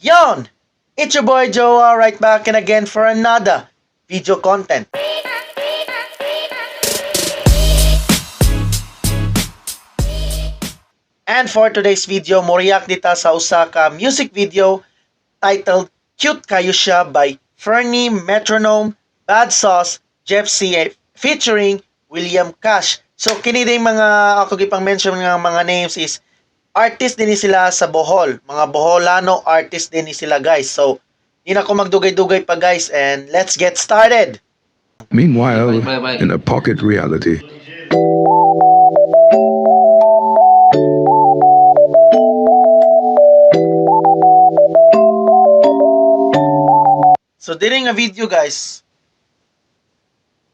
Yon! It's your boy Joa right back and again for another video content. And for today's video, moriyak dita sa Osaka music video titled Cute Kayo Siya by Fernie, Metronome, Bad Sauce, Jeff C. featuring William Cash. So kini din mga ako gipang mention nga mga names is artist din sila sa Bohol. Mga Boholano artist din sila guys. So di na ako magdugay-dugay pa guys and let's get started. Meanwhile, Bye. in a pocket reality, So diri nga video guys,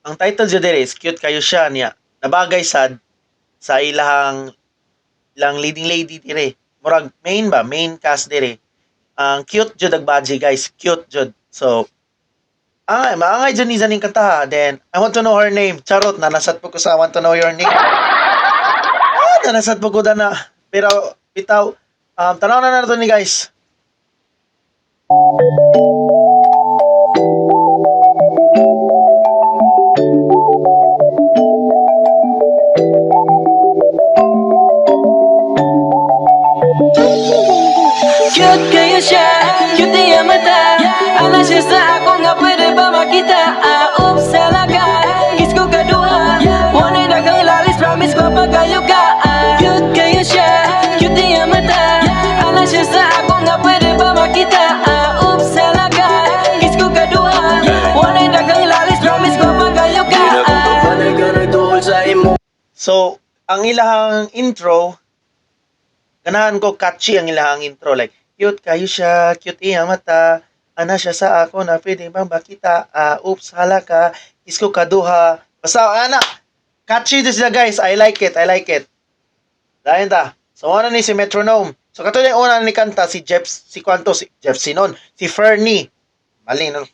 ang title dyan diri is Cute Kayo Siya niya. Nabagay sad sa ilang leading lady dire. Murag main cast dire. Ang cute jud ang badge guys, cute jud. So maangay dyan isa ning kanta ha. Then I want to know her name. Charot na nasat po ko sa I want to know your name. Nasat po ko na. Pero bitaw tanaw na nato ni guys. Cute kayo siya, cute yung mata. Alam siya sa ako nga pwede ba makita. Oops, talaga, kiss ko kadua. Wanay na kang lalis, promise papagayo ka. Cute kayo siya, cute yung mata. Alam siya sa ako nga pwede ba makita. Oops, talaga, kiss ko kadua. Wanay na kang lalis, promise papagayo ka. So, ang ilahang intro, ganahan ko catchy ang ilahang intro. Like, cute kayo siya, cute iyang mata. Ana siya sa ako na pwede bang bakita. Oops, halaka. Kiss ko kaduha. Basta, catchy din sila guys. I like it. Dahil ta. So, ano ni si Metronome. So, katulad yung una ni kanta, si Jeff Sinon. Si Fernie. Mali, no?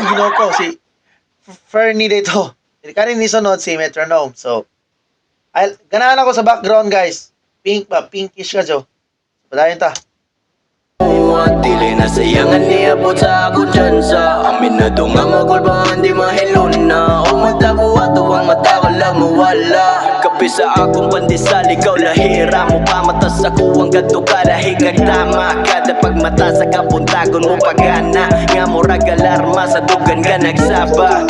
Ginoko, si Fernie dito. Kanin ni sunod si Metronome. So, ganahan ako sa background guys. Pinkish ka jo. Padayon ta. Dili na sayangan niabot sa akong tsansa. Aminado nga magulbahan di mahilon na. O matago ato ang mata ko lang mawala. Kapi sa akong pandesal, ikaw lahira mo pa mata sa kuwang gadto ka lahigag tama. Kada pagmata sa kapuntagon mo pagana. Nga mo ragalarma sa dugan ka nagsaba.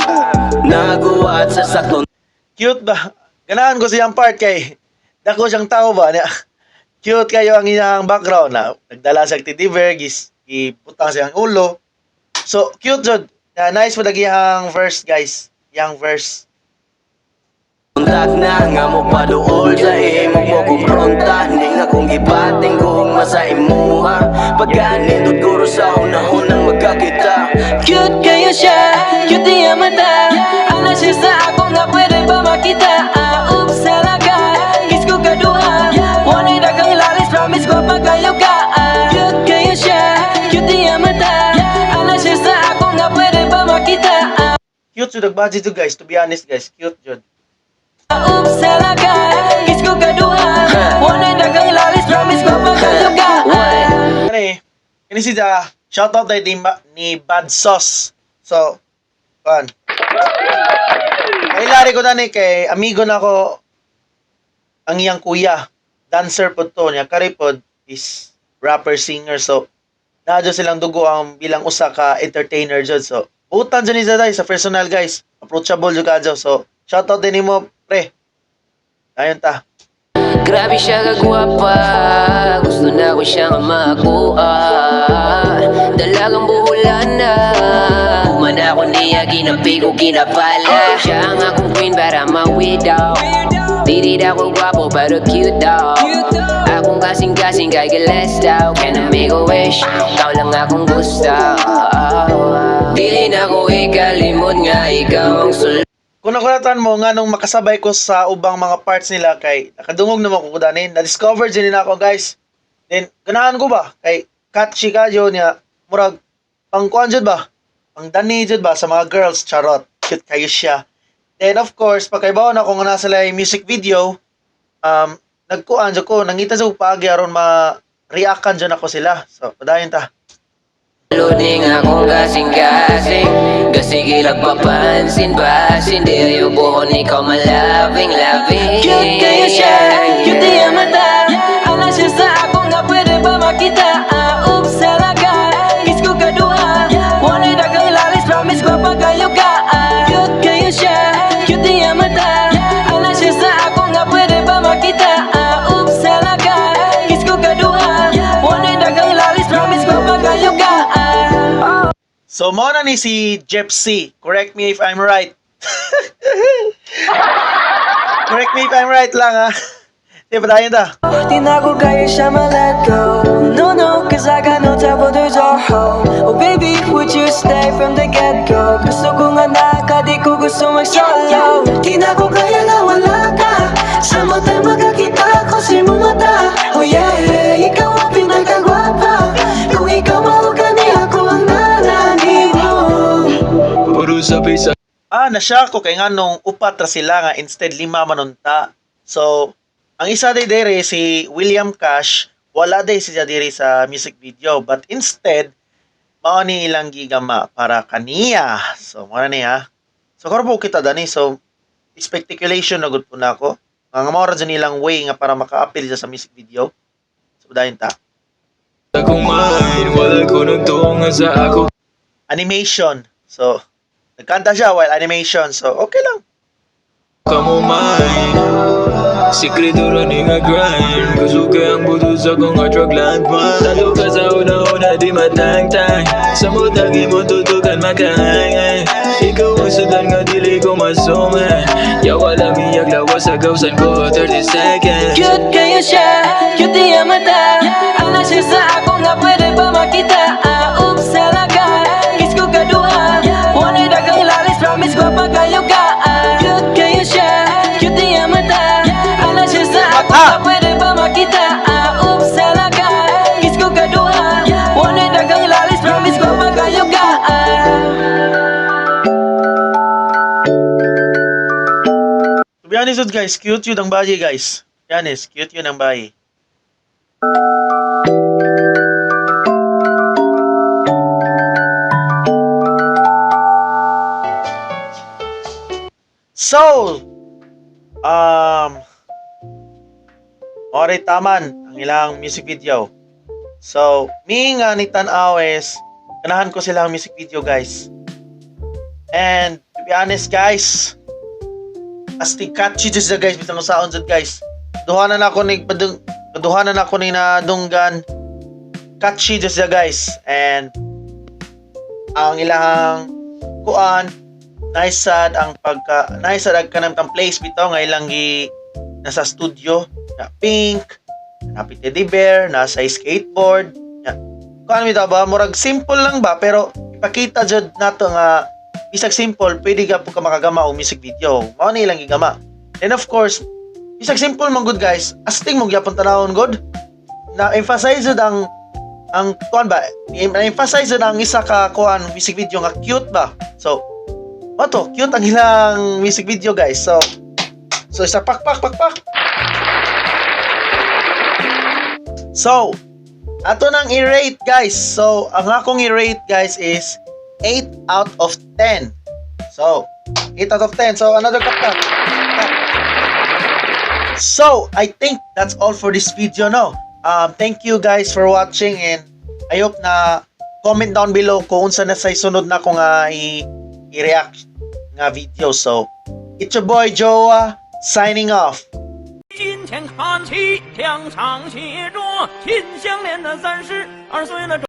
Naguwaat sa sakton. Cute ba? Ganahan ko siyang part kay dako siyang tao ba niya. Cute kayo ang iyang background na nagdala sa activer, iputang siyang ulo. So, cute jud. Nice mo lagi ang verse guys. Yang verse. Kontak na nga mo paduol sa imo mo kumpronta. Hindi nga kong ipating kung masa imuha. Pagkanindot guro sa unang magkakita. Cute kayo siya, cute yung mata. Alam siya sa ako nga pwede ba makita. Oops, talaga, kiss ko kadua. Wanay na kang lalis, promise ko pagayo ka. Cute kayo siya, cute yung mata. Alam siya sa ako nga pwede ba makita. Cute jud ang budget to guys. To be honest guys, cute jud. Oops, talaga, kiss ko kadua. Wanay na kang lalis, promise ko pagayo ka. Kani si shoutout tayo ni Bad Sauce. So, pan. Kailari ko na ni kay amigo na ko ang iyang kuya. Dancer po to niya. Karipod is rapper, singer. So, nadyo silang dugo ang bilang usa ka entertainer dyan. So, butan dyan ni Zaday sa personal guys. Approachable dyan ka dyan. So, shoutout din mo, pre. Ayun ta. Grabe siya kagwapa, gusto na ko siyang makuha. Dalagang buhulan na, umana ko niya, ginampi ko ginapala. Siya ang akong queen para ma-widow. Di ako gwapo pero cute daw. Akong kasing-kasing kay giles daw. Kaya na make a wish, ikaw lang akong gusto. Dili na ko ikalimot nga ikaw ang sul. Kung nakulatan mo nga nung makasabay ko sa ubang mga parts nila kay nakadungog naman ko kudanin, na-discover din ako guys. Then, ganahan ko ba? Kay catchy ka dyan niya, murag, pang kuhan dyan ba? Pang dani dyan ba sa mga girls? Charot, cute kayo siya. Then of course, pagkaibaw na kung nasa lang music video, nagkuhan dyan ko, nangita sa upagi aron reactan dyan ako sila. So, padayon ta. Luning akong kasing-kasing Gasigilak papansin-basin Di ayo buhon ikaw malabing-labing Cute kayo siya, cute yung mata Alam siya sa ako nga pwede ba makita Oops, talaga, kiss ko kadua Walay dagang lalis, promise ko pa kayo ka Cute kayo siya, cute yung mata Alam siya sa ako nga pwede ba makita Oops, talaga, kiss ko kadua Walay dagang lalis, promise ko pa kayo ka So, mo na ni si Jepsy. Correct me if I'm right. Correct me if I'm right lang, ha? Di, padayon ta. Di na ko kaya siya ma-let go No, no, cause I got no time for the Zoho Oh baby, would you stay from the get-go? Gusto ko nga naka, di ko gusto mag-solo Di na ko kaya na wala ka Sa mata magkakita ko si mong mata Oh yeah, ikaw ang pinagkagwapa Kung ikaw mahugani ako ang nanani mo Puro sa pisa Nasya ko kay nga nung upat ra sila nga instead 5 manunta. So, ang isa day dere si William Cash, wala day siya diri sa music video but instead mao ni ilang gigama para kaniya. So, mo na niya. So, karon po kita dani. So, speculation na gud po na ako. Nga mao ra dyan ilang way nga para maka-appeal siya sa music video. So, dayon ta. Akong mind, wala ko nang tunga sa ako Animation. So, nagkanta siya while animation. So, okay lang. Kamo mind Sikreto ra ni nga grind Gusto kayang butos akong drugland pa Talo ka sa una-una di matangtang Sa mutagi mo tutukan makahangay Ikaw ang sudan nga dili ko masuman Yawa lang iyak lawas sa gawsan ko 30 seconds Cute kayo siya, cute yung mata Alam siya sa ako nga pwede ba makita Oops, talaga, kiss ko kadua Walay dagang lalis, promise ko pa kayo ka Cute kayo siya, cute yung mata Alam siya sa ako nga pwede ba makita Oops, talaga, kiss ko kadua Walay dagang lalis, promise ko pa kayo ka To be honest with guys, cute yun ang bayi guys. To be honest, cute yun ang bayi. So, oray taman ang ilang music video. So, mi nga ni tan-aw is ganahan ko silang music video guys. And to be honest guys, astig catchy just guys bitang sound jud guys. Duhanan ako ni nadunggan catchy just guys. And ang ilang kuan nice sad ang kanang place bitaw nga ilang gi nasa studio na pink, happy teddy bear, nasa skateboard. Kuan mi ba murag simple lang ba pero ipakita jud nato nga bisag simple pwede ka po ka makagama og music video. Mao ni ilang gigama. And of course, bisag simple man good guys, astig mo gyapon tanawon god. Na emphasize jud ang kuan ba? Na-emphasize jud ang isa ka kuan music video nga cute ba. So, to cute ang ilang music video guys. So isa pak. So, ato nang i-rate guys. So, ang akong i-rate guys is 8 out of 10. So, 8 out of 10. So, another cup. So, I think that's all for this video, no? Thank you guys for watching and I hope na comment down below kung unsa na sa sunod na ko nga i-react nga video. So, it's your boy Joa signing off. 金钱看齐，两场协作，心相连的32岁了。